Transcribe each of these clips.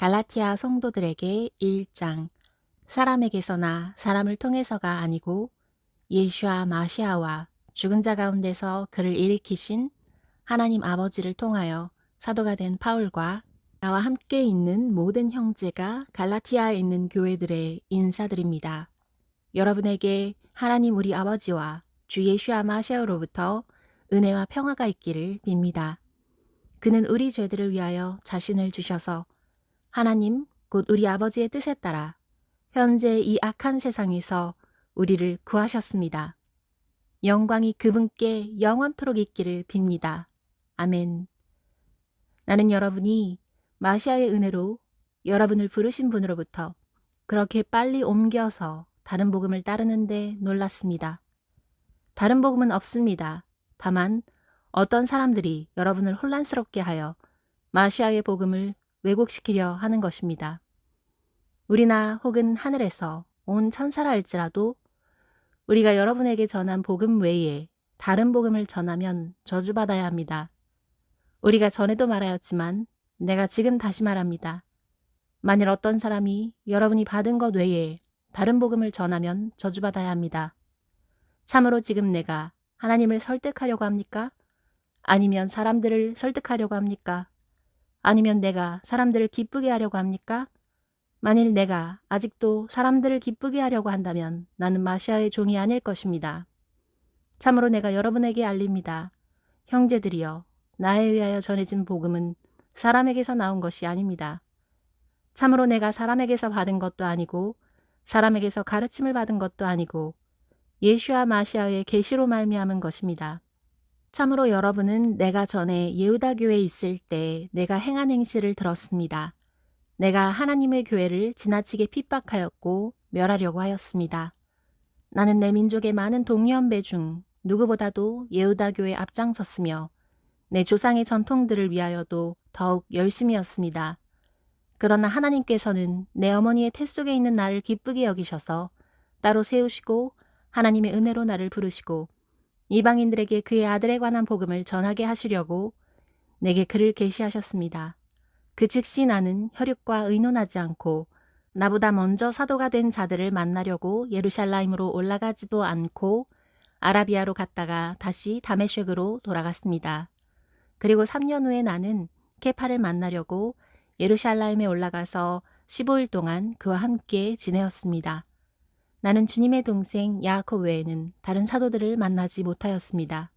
갈라티아 성도들에게 1장. 사람에게서나 사람을 통해서가 아니고 예수와 마시아와 죽은 자 가운데서 그를 일으키신 하나님 아버지를 통하여 사도가 된 바울과 나와 함께 있는 모든 형제가 갈라티아에 있는 교회들의 인사드립니다. 여러분에게 하나님 우리 아버지와 주 예수와 마시아로부터 은혜와 평화가 있기를 빕니다. 그는 우리 죄들을 위하여 자신을 주셔서 하나님 곧 우리 아버지의 뜻에 따라 현재 이 악한 세상에서 우리를 구하셨습니다. 영광이 그분께 영원토록 있기를 빕니다. 아멘. 나는 여러분이 마시아의 은혜로 여러분을 부르신 분으로부터 그렇게 빨리 옮겨서 다른 복음을 따르는데 놀랐습니다. 다른 복음은 없습니다. 다만 어떤 사람들이 여러분을 혼란스럽게 하여 마시아의 복음을 왜곡시키려 하는 것입니다. 우리나 혹은 하늘에서 온 천사라 할지라도 우리가 여러분에게 전한 복음 외에 다른 복음을 전하면 저주받아야 합니다. 우리가 전에도 말하였지만 내가 지금 다시 말합니다. 만일 어떤 사람이 여러분이 받은 것 외에 다른 복음을 전하면 저주받아야 합니다. 참으로 지금 내가 하나님을 설득하려고 합니까? 아니면 사람들을 설득하려고 합니까? 아니면 내가 사람들을 기쁘게 하려고 합니까? 만일 내가 아직도 사람들을 기쁘게 하려고 한다면 나는 마시아의 종이 아닐 것입니다. 참으로 내가 여러분에게 알립니다. 형제들이여, 나에 의하여 전해진 복음은 사람에게서 나온 것이 아닙니다. 참으로 내가 사람에게서 받은 것도 아니고 사람에게서 가르침을 받은 것도 아니고 예수와 마시아의 계시로 말미암은 것입니다. 참으로 여러분은 내가 전에 예후다 교회에 있을 때 내가 행한 행실을 들었습니다. 내가 하나님의 교회를 지나치게 핍박하였고 멸하려고 하였습니다. 나는 내 민족의 많은 동년배 중 누구보다도 예후다 교회에 앞장섰으며 내 조상의 전통들을 위하여도 더욱 열심이었습니다. 그러나 하나님께서는 내 어머니의 태 속에 있는 나를 기쁘게 여기셔서 따로 세우시고 하나님의 은혜로 나를 부르시고 이방인들에게 그의 아들에 관한 복음을 전하게 하시려고 내게 그를 계시하셨습니다. 그 즉시 나는 혈육과 의논하지 않고 나보다 먼저 사도가 된 자들을 만나려고 예루살렘으로 올라가지도 않고 아라비아로 갔다가 다시 다메섹으로 돌아갔습니다. 그리고 3년 후에 나는 케파를 만나려고 예루살렘에 올라가서 15일 동안 그와 함께 지내었습니다. 나는 주님의 동생 야아콥 외에는 다른 사도들을 만나지 못하였습니다.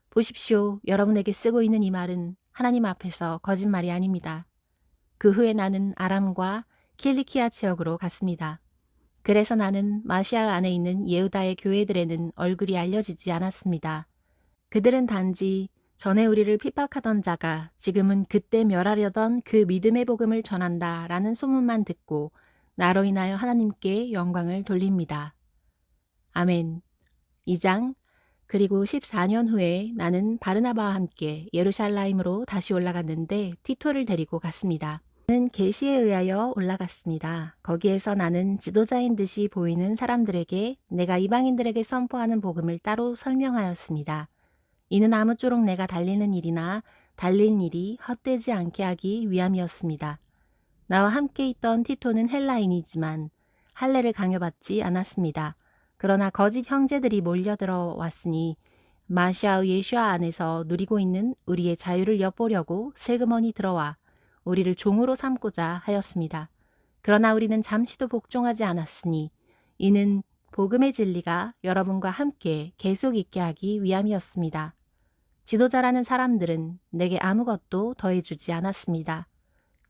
보십시오. 여러분에게 쓰고 있는 이 말은 하나님 앞에서 거짓말이 아닙니다. 그 후에 나는 아람과 킬리키아 지역으로 갔습니다. 그래서 나는 마시아 안에 있는 예후다의 교회들에는 얼굴이 알려지지 않았습니다. 그들은 단지 전에 우리를 핍박하던 자가 지금은 그때 멸하려던 그 믿음의 복음을 전한다라는 소문만 듣고 나로 인하여 하나님께 영광을 돌립니다. 아멘. 2장. 그리고 14년 후에 나는 바르나바와 함께 예루살렘으로 다시 올라갔는데 티토를 데리고 갔습니다. 나는 계시에 의하여 올라갔습니다. 거기에서 나는 지도자인 듯이 보이는 사람들에게 내가 이방인들에게 선포하는 복음을 따로 설명하였습니다. 이는 아무쪼록 내가 달리는 일이나 달린 일이 헛되지 않게 하기 위함이었습니다. 나와 함께 있던 티토는 헬라인이지만 할례를 강요받지 않았습니다. 그러나 거짓 형제들이 몰려들어 왔으니 마시아의 예수아 안에서 누리고 있는 우리의 자유를 엿보려고 슬그머니 들어와 우리를 종으로 삼고자 하였습니다. 그러나 우리는 잠시도 복종하지 않았으니 이는 복음의 진리가 여러분과 함께 계속 있게 하기 위함이었습니다. 지도자라는 사람들은 내게 아무것도 더해주지 않았습니다.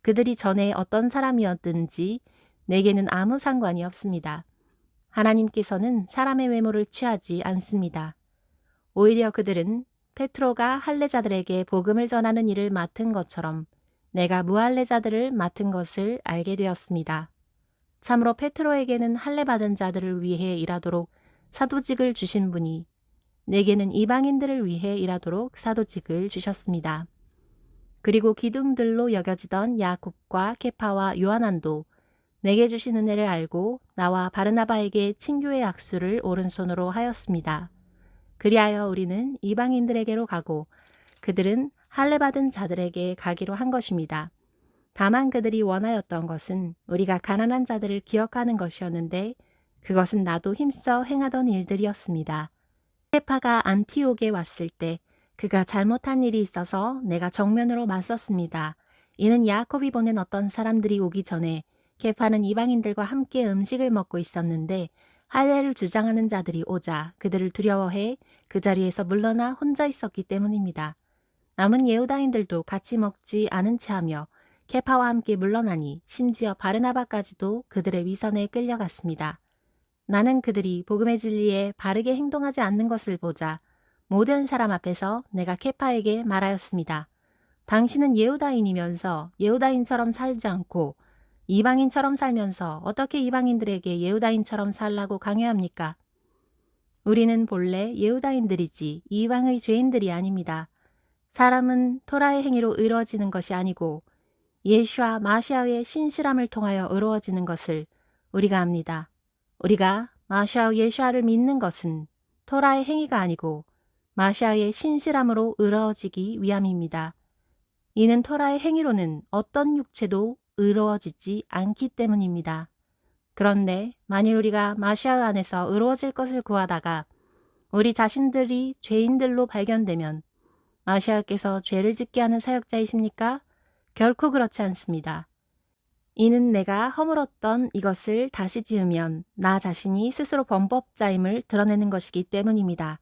그들이 전에 어떤 사람이었든지 내게는 아무 상관이 없습니다. 하나님께서는 사람의 외모를 취하지 않습니다. 오히려 그들은 페트로가 할례자들에게 복음을 전하는 일을 맡은 것처럼 내가 무할례자들을 맡은 것을 알게 되었습니다. 참으로 페트로에게는 할례받은 자들을 위해 일하도록 사도직을 주신 분이 내게는 이방인들을 위해 일하도록 사도직을 주셨습니다. 그리고 기둥들로 여겨지던 야곱과 케파와 요하난도 내게 주신 은혜를 알고 나와 바르나바에게 친교의 악수를 오른손으로 하였습니다. 그리하여 우리는 이방인들에게로 가고 그들은 할례받은 자들에게 가기로 한 것입니다. 다만 그들이 원하였던 것은 우리가 가난한 자들을 기억하는 것이었는데 그것은 나도 힘써 행하던 일들이었습니다. 케파가 안티옥에 왔을 때 그가 잘못한 일이 있어서 내가 정면으로 맞섰습니다. 이는 야곱이 보낸 어떤 사람들이 오기 전에 케파는 이방인들과 함께 음식을 먹고 있었는데 할례를 주장하는 자들이 오자 그들을 두려워해 그 자리에서 물러나 혼자 있었기 때문입니다. 남은 예후다인들도 같이 먹지 않은 채 하며 케파와 함께 물러나니 심지어 바르나바까지도 그들의 위선에 끌려갔습니다. 나는 그들이 복음의 진리에 바르게 행동하지 않는 것을 보자 모든 사람 앞에서 내가 케파에게 말하였습니다. 당신은 예후다인이면서 예후다인처럼 살지 않고 이방인처럼 살면서 어떻게 이방인들에게 예후다인처럼 살라고 강요합니까? 우리는 본래 예후다인들이지 이방의 죄인들이 아닙니다. 사람은 토라의 행위로 의로워지는 것이 아니고 예수와 마시아의 신실함을 통하여 의로워지는 것을 우리가 압니다. 우리가 마시아 예수아를 믿는 것은 토라의 행위가 아니고 마시아의 신실함으로 의로워지기 위함입니다. 이는 토라의 행위로는 어떤 육체도 의로워지지 않기 때문입니다. 그런데 만일 우리가 마시아 안에서 의로워질 것을 구하다가 우리 자신들이 죄인들로 발견되면 마시아께서 죄를 짓게 하는 사역자이십니까? 결코 그렇지 않습니다. 이는 내가 허물었던 이것을 다시 지으면 나 자신이 스스로 범법자임을 드러내는 것이기 때문입니다.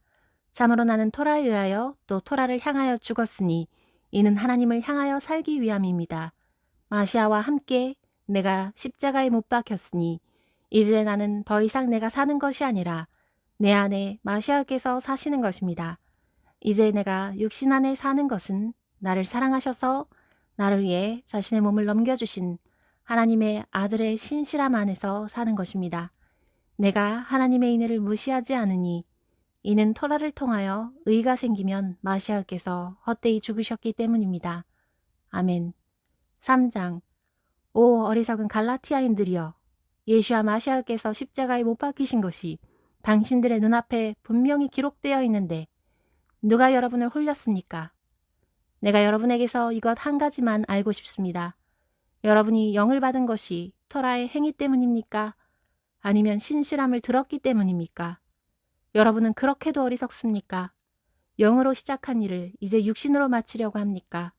참으로 나는 토라에 의하여 또 토라를 향하여 죽었으니 이는 하나님을 향하여 살기 위함입니다. 마시아와 함께 내가 십자가에 못 박혔으니 이제 나는 더 이상 내가 사는 것이 아니라 내 안에 마시아께서 사시는 것입니다. 이제 내가 육신 안에 사는 것은 나를 사랑하셔서 나를 위해 자신의 몸을 넘겨주신 하나님의 아들의 신실함 안에서 사는 것입니다. 내가 하나님의 인애를 무시하지 않으니 이는 토라를 통하여 의가 생기면 마시아께서 헛되이 죽으셨기 때문입니다. 아멘. 3장. 오 어리석은 갈라티아인들이여, 예수와 마시아께서 십자가에 못 박히신 것이 당신들의 눈앞에 분명히 기록되어 있는데 누가 여러분을 홀렸습니까? 내가 여러분에게서 이것 한 가지만 알고 싶습니다. 여러분이 영을 받은 것이 토라의 행위 때문입니까? 아니면 신실함을 들었기 때문입니까? 여러분은 그렇게도 어리석습니까? 영으로 시작한 일을 이제 육신으로 마치려고 합니까?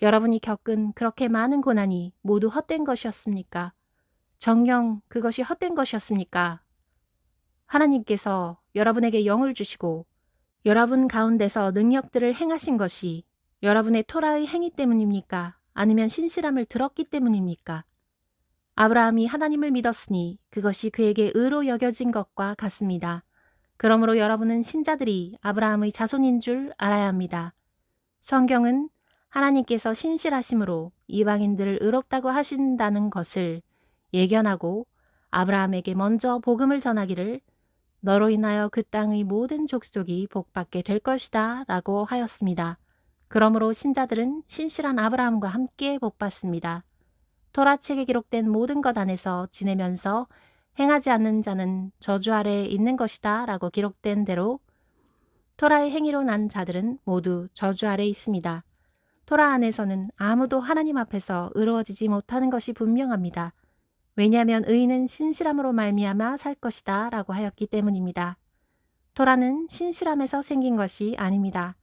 여러분이 겪은 그렇게 많은 고난이 모두 헛된 것이었습니까? 정녕 그것이 헛된 것이었습니까? 하나님께서 여러분에게 영을 주시고 여러분 가운데서 능력들을 행하신 것이 여러분의 토라의 행위 때문입니까? 아니면 신실함을 들었기 때문입니까? 아브라함이 하나님을 믿었으니 그것이 그에게 의로 여겨진 것과 같습니다. 그러므로 여러분은 신자들이 아브라함의 자손인 줄 알아야 합니다. 성경은 하나님께서 신실하심으로 이방인들을 의롭다고 하신다는 것을 예견하고 아브라함에게 먼저 복음을 전하기를 너로 인하여 그 땅의 모든 족속이 복받게 될 것이다 라고 하였습니다. 그러므로 신자들은 신실한 아브라함과 함께 복받습니다. 토라책에 기록된 모든 것 안에서 지내면서 행하지 않는 자는 저주 아래에 있는 것이다 라고 기록된 대로 토라의 행위로 난 자들은 모두 저주 아래에 있습니다. 토라 안에서는 아무도 하나님 앞에서 의로워지지 못하는 것이 분명합니다. 왜냐하면 의인은 신실함으로 말미암아 살 것이다 라고 하였기 때문입니다. 토라는 신실함에서 생긴 것이 아닙니다.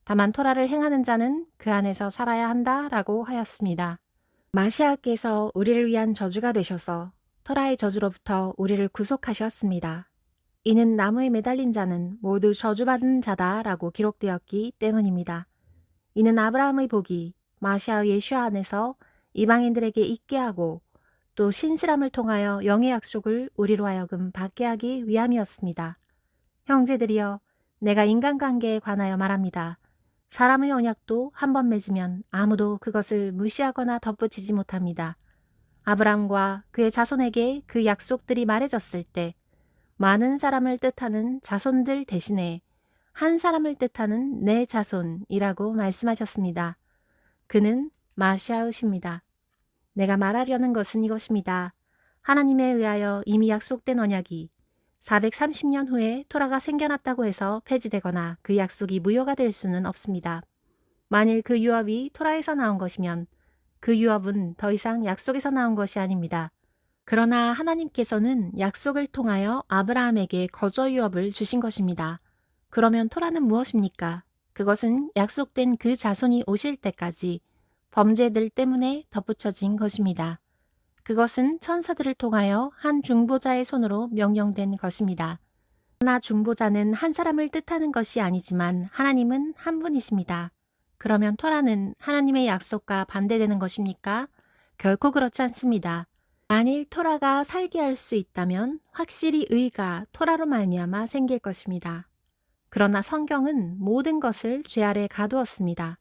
다만 토라를 행하는 자는 그 안에서 살아야 한다 라고 하였습니다. 마시아께서 우리를 위한 저주가 되셔서 토라의 저주로부터 우리를 구속하셨습니다. 이는 나무에 매달린 자는 모두 저주받은 자다 라고 기록되었기 때문입니다. 이는 아브라함의 복이 마시아의 예수아 안에서 이방인들에게 있게 하고 또 신실함을 통하여 영의 약속을 우리로 하여금 받게 하기 위함이었습니다. 형제들이여, 내가 인간관계에 관하여 말합니다. 사람의 언약도 한 번 맺으면 아무도 그것을 무시하거나 덧붙이지 못합니다. 아브라함과 그의 자손에게 그 약속들이 말해졌을 때 많은 사람을 뜻하는 자손들 대신에 한 사람을 뜻하는 내 자손이라고 말씀하셨습니다. 그는 마시아이십니다. 내가 말하려는 것은 이것입니다. 하나님에 의하여 이미 약속된 언약이 430년 후에 토라가 생겨났다고 해서 폐지되거나 그 약속이 무효가 될 수는 없습니다. 만일 그 유업이 토라에서 나온 것이면 그 유업은 더 이상 약속에서 나온 것이 아닙니다. 그러나 하나님께서는 약속을 통하여 아브라함에게 거저 유업을 주신 것입니다. 그러면 토라는 무엇입니까? 그것은 약속된 그 자손이 오실 때까지 범죄들 때문에 덧붙여진 것입니다. 그것은 천사들을 통하여 한 중보자의 손으로 명령된 것입니다. 그러나 중보자는 한 사람을 뜻하는 것이 아니지만 하나님은 한 분이십니다. 그러면 토라는 하나님의 약속과 반대되는 것입니까? 결코 그렇지 않습니다. 만일 토라가 살게 할 수 있다면 확실히 의가 토라로 말미암아 생길 것입니다. 그러나 성경은 모든 것을 죄 아래 가두었습니다.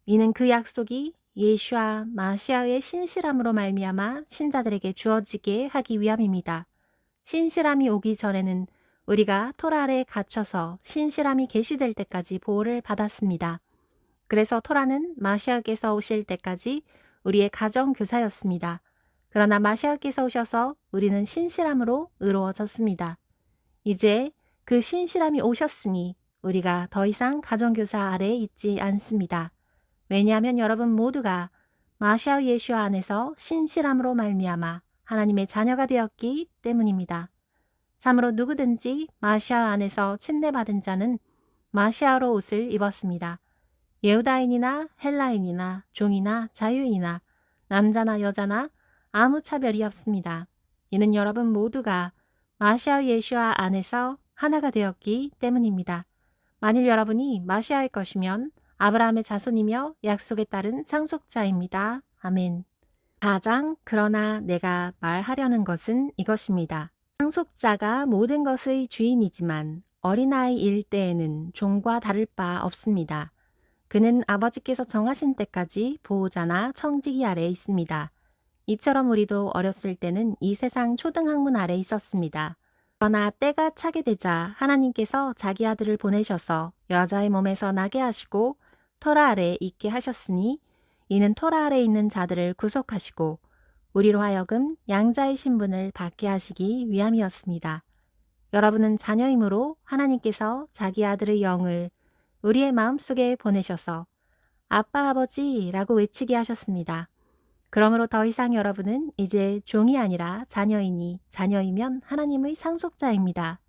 이는 그 약속이 예수와 마시아의 신실함으로 말미암아 신자들에게 주어지게 하기 위함입니다. 신실함이 오기 전에는 우리가 토라 아래 갇혀서 신실함이 계시될 때까지 보호를 받았습니다. 그래서 토라는 마시아께서 오실 때까지 우리의 가정교사였습니다. 그러나 마시아께서 오셔서 우리는 신실함으로 의로워졌습니다. 이제 그 신실함이 오셨으니 우리가 더 이상 가정교사 아래에 있지 않습니다. 왜냐하면 여러분 모두가 마시아 예수와 안에서 신실함으로 말미암아 하나님의 자녀가 되었기 때문입니다. 참으로 누구든지 마시아 안에서 침례받은 자는 마시아로 옷을 입었습니다. 예후다인이나 헬라인이나 종이나 자유인이나 남자나 여자나 아무 차별이 없습니다. 이는 여러분 모두가 마시아 예수와 안에서 하나가 되었기 때문입니다. 만일 여러분이 마시아의 것이면 아브라함의 자손이며 약속에 따른 상속자입니다. 아멘. 4장 그러나 내가 말하려는 것은 이것입니다. 상속자가 모든 것의 주인이지만 어린아이일 때에는 종과 다를 바 없습니다. 그는 아버지께서 정하신 때까지 보호자나 청지기 아래에 있습니다. 이처럼 우리도 어렸을 때는 이 세상 초등학문 아래에 있었습니다. 그러나 때가 차게 되자 하나님께서 자기 아들을 보내셔서 여자의 몸에서 나게 하시고 토라 아래에 있게 하셨으니 이는 토라 아래에 있는 자들을 구속하시고 우리로 하여금 양자의 신분을 받게 하시기 위함이었습니다. 여러분은 자녀이므로 하나님께서 자기 아들의 영을 우리의 마음속에 보내셔서 아빠 아버지라고 외치게 하셨습니다. 그러므로 더 이상 여러분은 이제 종이 아니라 자녀이니 자녀이면 하나님의 상속자입니다.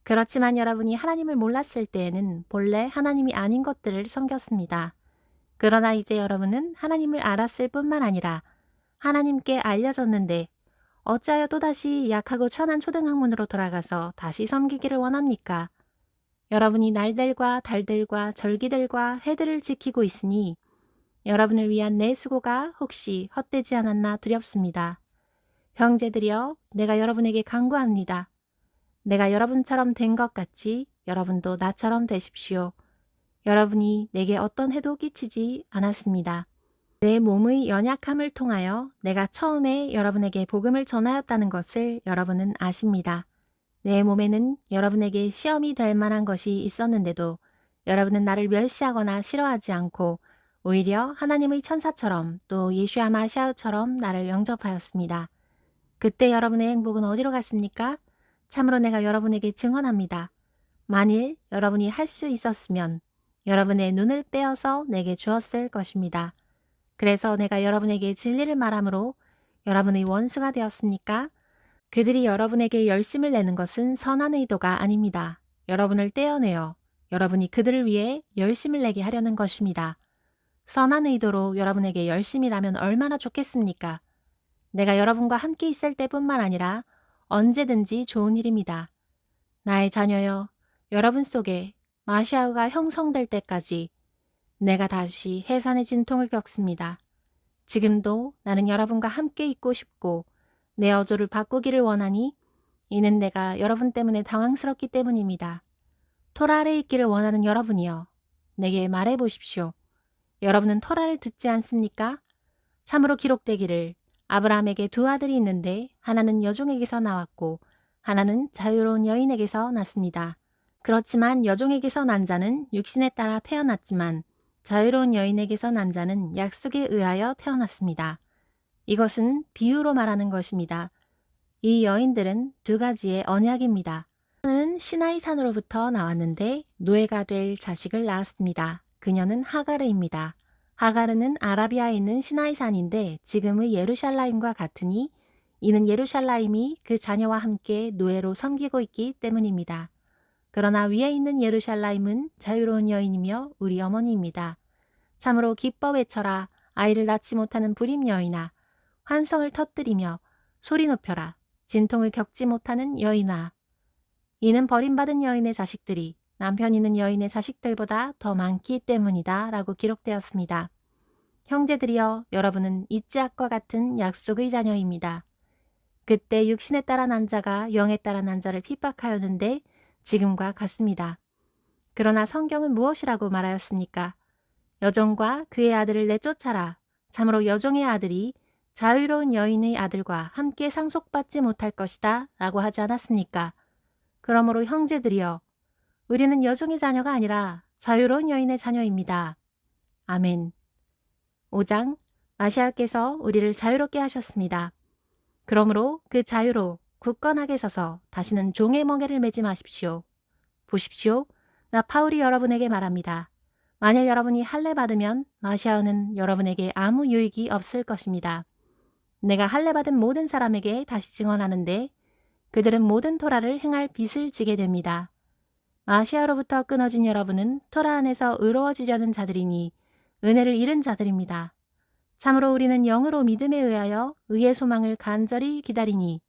그렇지만 여러분이 하나님을 몰랐을 때에는 본래 하나님이 아닌 것들을 섬겼습니다. 그러나 이제 여러분은 하나님을 알았을 뿐만 아니라 하나님께 알려졌는데 어찌하여 또다시 약하고 천한 초등학문으로 돌아가서 다시 섬기기를 원합니까? 여러분이 날들과 달들과 절기들과 해들을 지키고 있으니 여러분을 위한 내 수고가 혹시 헛되지 않았나 두렵습니다. 형제들이여, 내가 여러분에게 간구합니다. 내가 여러분처럼 된 것 같이 여러분도 나처럼 되십시오. 여러분이 내게 어떤 해도 끼치지 않았습니다. 내 몸의 연약함을 통하여 내가 처음에 여러분에게 복음을 전하였다는 것을 여러분은 아십니다. 내 몸에는 여러분에게 시험이 될 만한 것이 있었는데도 여러분은 나를 멸시하거나 싫어하지 않고 오히려 하나님의 천사처럼 또 예수와 마시아처럼 나를 영접하였습니다. 그때 여러분의 행복은 어디로 갔습니까? 참으로 내가 여러분에게 증언합니다. 만일 여러분이 할 수 있었으면 여러분의 눈을 빼어서 내게 주었을 것입니다. 그래서 내가 여러분에게 진리를 말함으로 여러분의 원수가 되었습니까? 그들이 여러분에게 열심을 내는 것은 선한 의도가 아닙니다. 여러분을 떼어내어 여러분이 그들을 위해 열심을 내게 하려는 것입니다. 선한 의도로 여러분에게 열심이라면 얼마나 좋겠습니까? 내가 여러분과 함께 있을 때뿐만 아니라 언제든지 좋은 일입니다. 나의 자녀여, 여러분 속에 마시아가 형성될 때까지 내가 다시 해산의 진통을 겪습니다. 지금도 나는 여러분과 함께 있고 싶고 내 어조를 바꾸기를 원하니 이는 내가 여러분 때문에 당황스럽기 때문입니다. 토라 아래 있기를 원하는 여러분이여, 내게 말해 보십시오. 여러분은 토라를 듣지 않습니까? 참으로 기록되기를 아브라함에게 두 아들이 있는데 하나는 여종에게서 나왔고 하나는 자유로운 여인에게서 났습니다. 그렇지만 여종에게서 난 자는 육신에 따라 태어났지만 자유로운 여인에게서 난 자는 약속에 의하여 태어났습니다. 이것은 비유로 말하는 것입니다. 이 여인들은 두 가지의 언약입니다. 하나는 시나이 산으로부터 나왔는데 노예가 될 자식을 낳았습니다. 그녀는 하가르입니다. 하가르는 아라비아에 있는 시나이산인데 지금의 예루살렘과 같으니 이는 예루살렘이 그 자녀와 함께 노예로 섬기고 있기 때문입니다. 그러나 위에 있는 예루살렘은 자유로운 여인이며 우리 어머니입니다. 참으로 기뻐 외쳐라. 아이를 낳지 못하는 불임 여인아. 환성을 터뜨리며 소리 높여라. 진통을 겪지 못하는 여인아. 이는 버림받은 여인의 자식들이 남편 있는 여인의 자식들보다 더 많기 때문이다 라고 기록되었습니다. 형제들이여, 여러분은 이즈학과 같은 약속의 자녀입니다. 그때 육신에 따라 난 자가 영에 따라 난 자를 핍박하였는데 지금과 같습니다. 그러나 성경은 무엇이라고 말하였습니까? 여종과 그의 아들을 내쫓아라. 참으로 여종의 아들이 자유로운 여인의 아들과 함께 상속받지 못할 것이다 라고 하지 않았습니까? 그러므로 형제들이여, 우리는 여종의 자녀가 아니라 자유로운 여인의 자녀입니다. 아멘. 5장, 마시아께서 우리를 자유롭게 하셨습니다. 그러므로 그 자유로 굳건하게 서서 다시는 종의 멍에를 매지 마십시오. 보십시오. 나 파울이 여러분에게 말합니다. 만일 여러분이 할례 받으면 마시아는 여러분에게 아무 유익이 없을 것입니다. 내가 할례 받은 모든 사람에게 다시 증언하는데 그들은 모든 토라를 행할 빚을 지게 됩니다. 마시아로부터 끊어진 여러분은 토라 안에서 의로워지려는 자들이니 은혜를 잃은 자들입니다. 참으로 우리는 영으로 믿음에 의하여 의의 소망을 간절히 기다리니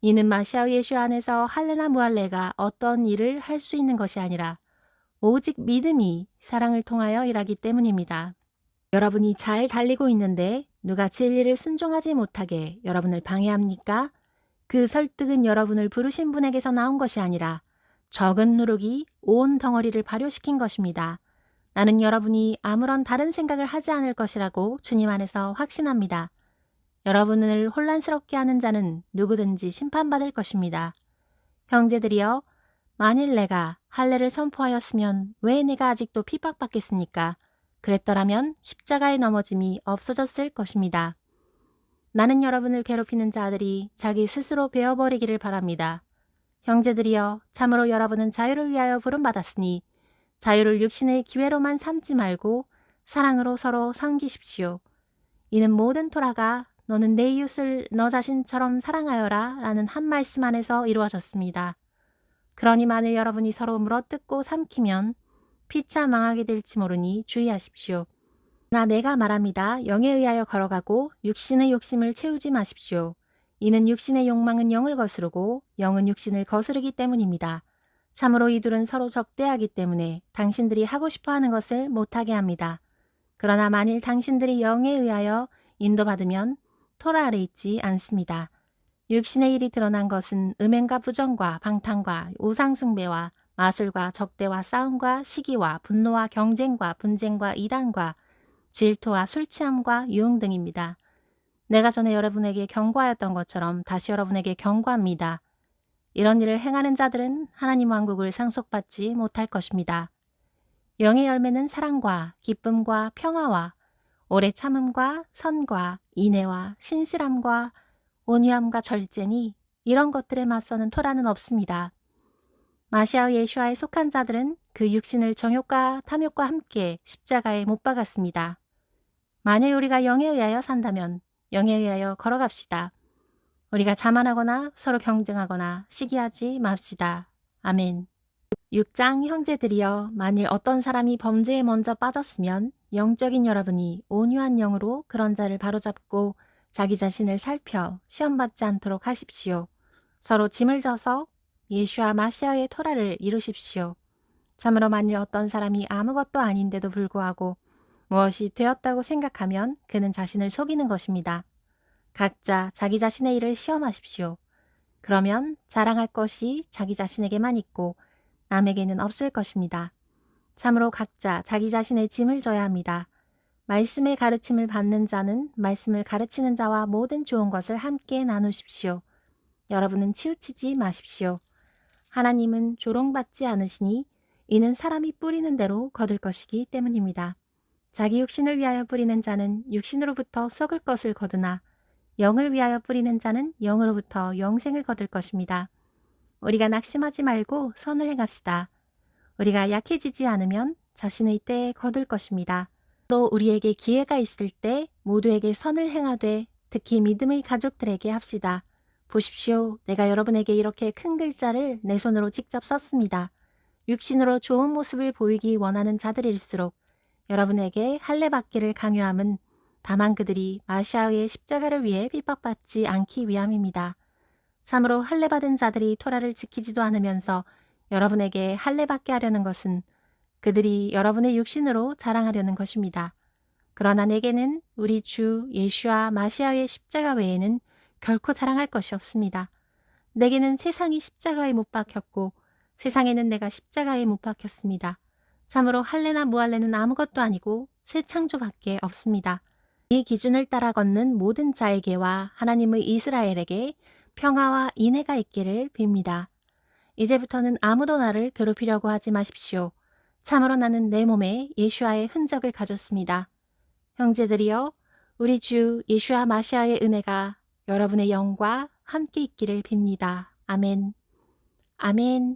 이는 마시아 예수 안에서 할례나 무할례가 어떤 일을 할 수 있는 것이 아니라 오직 믿음이 사랑을 통하여 일하기 때문입니다. 여러분이 잘 달리고 있는데 누가 진리를 순종하지 못하게 여러분을 방해합니까? 그 설득은 여러분을 부르신 분에게서 나온 것이 아니라 적은 누룩이 온 덩어리를 발효시킨 것입니다. 나는 여러분이 아무런 다른 생각을 하지 않을 것이라고 주님 안에서 확신합니다. 여러분을 혼란스럽게 하는 자는 누구든지 심판받을 것입니다. 형제들이여, 만일 내가 할례를 선포하였으면 왜 내가 아직도 핍박받겠습니까? 그랬더라면 십자가의 넘어짐이 없어졌을 것입니다. 나는 여러분을 괴롭히는 자들이 자기 스스로 베어버리기를 바랍니다. 형제들이여, 참으로 여러분은 자유를 위하여 부름받았으니 자유를 육신의 기회로만 삼지 말고 사랑으로 서로 섬기십시오. 이는 모든 토라가 너는 내 이웃을 너 자신처럼 사랑하여라 라는 한 말씀 안에서 이루어졌습니다. 그러니 만일 여러분이 서로 물어뜯고 삼키면 피차 망하게 될지 모르니 주의하십시오. 내가 말합니다. 영에 의하여 걸어가고 육신의 욕심을 채우지 마십시오. 이는 육신의 욕망은 영을 거스르고 영은 육신을 거스르기 때문입니다. 참으로 이 둘은 서로 적대하기 때문에 당신들이 하고 싶어하는 것을 못하게 합니다. 그러나 만일 당신들이 영에 의하여 인도받으면 토라 아래 있지 않습니다. 육신의 일이 드러난 것은 음행과 부정과 방탕과 우상숭배와 마술과 적대와 싸움과 시기와 분노와 경쟁과 분쟁과 이단과 질투와 술취함과 유흥 등입니다. 내가 전에 여러분에게 경고하였던 것처럼 다시 여러분에게 경고합니다. 이런 일을 행하는 자들은 하나님 왕국을 상속받지 못할 것입니다. 영의 열매는 사랑과 기쁨과 평화와 오래 참음과 선과 인애와 신실함과 온유함과 절제니 이런 것들에 맞서는 토라는 없습니다. 마시아 예수아에 속한 자들은 그 육신을 정욕과 탐욕과 함께 십자가에 못 박았습니다. 만일 우리가 영에 의하여 산다면 영에 의하여 걸어갑시다. 우리가 자만하거나 서로 경쟁하거나 시기하지 맙시다. 아멘. 6장 형제들이여, 만일 어떤 사람이 범죄에 먼저 빠졌으면 영적인 여러분이 온유한 영으로 그런 자를 바로잡고 자기 자신을 살펴 시험받지 않도록 하십시오. 서로 짐을 져서 예수와 마시아의 토라를 이루십시오. 참으로 만일 어떤 사람이 아무것도 아닌데도 불구하고 무엇이 되었다고 생각하면 그는 자신을 속이는 것입니다. 각자 자기 자신의 일을 시험하십시오. 그러면 자랑할 것이 자기 자신에게만 있고 남에게는 없을 것입니다. 참으로 각자 자기 자신의 짐을 져야 합니다. 말씀의 가르침을 받는 자는 말씀을 가르치는 자와 모든 좋은 것을 함께 나누십시오. 여러분은 치우치지 마십시오. 하나님은 조롱받지 않으시니 이는 사람이 뿌리는 대로 거둘 것이기 때문입니다. 자기 육신을 위하여 뿌리는 자는 육신으로부터 썩을 것을 거두나 영을 위하여 뿌리는 자는 영으로부터 영생을 거둘 것입니다. 우리가 낙심하지 말고 선을 행합시다. 우리가 약해지지 않으면 자신의 때에 거둘 것입니다. 로 우리에게 기회가 있을 때 모두에게 선을 행하되 특히 믿음의 가족들에게 합시다. 보십시오. 내가 여러분에게 이렇게 큰 글자를 내 손으로 직접 썼습니다. 육신으로 좋은 모습을 보이기 원하는 자들일수록 여러분에게 할례받기를 강요함은 다만 그들이 마시아의 십자가를 위해 핍박받지 않기 위함입니다. 참으로 할례받은 자들이 토라를 지키지도 않으면서 여러분에게 할례받게 하려는 것은 그들이 여러분의 육신으로 자랑하려는 것입니다. 그러나 내게는 우리 주 예수와 마시아의 십자가 외에는 결코 자랑할 것이 없습니다. 내게는 세상이 십자가에 못 박혔고 세상에는 내가 십자가에 못 박혔습니다. 참으로 할례나 무할례는 아무것도 아니고 새 창조밖에 없습니다. 이 기준을 따라 걷는 모든 자에게와 하나님의 이스라엘에게 평화와 인애가 있기를 빕니다. 이제부터는 아무도 나를 괴롭히려고 하지 마십시오. 참으로 나는 내 몸에 예수와의 흔적을 가졌습니다. 형제들이여, 우리 주 예수와 마시아의 은혜가 여러분의 영과 함께 있기를 빕니다. 아멘. 아멘.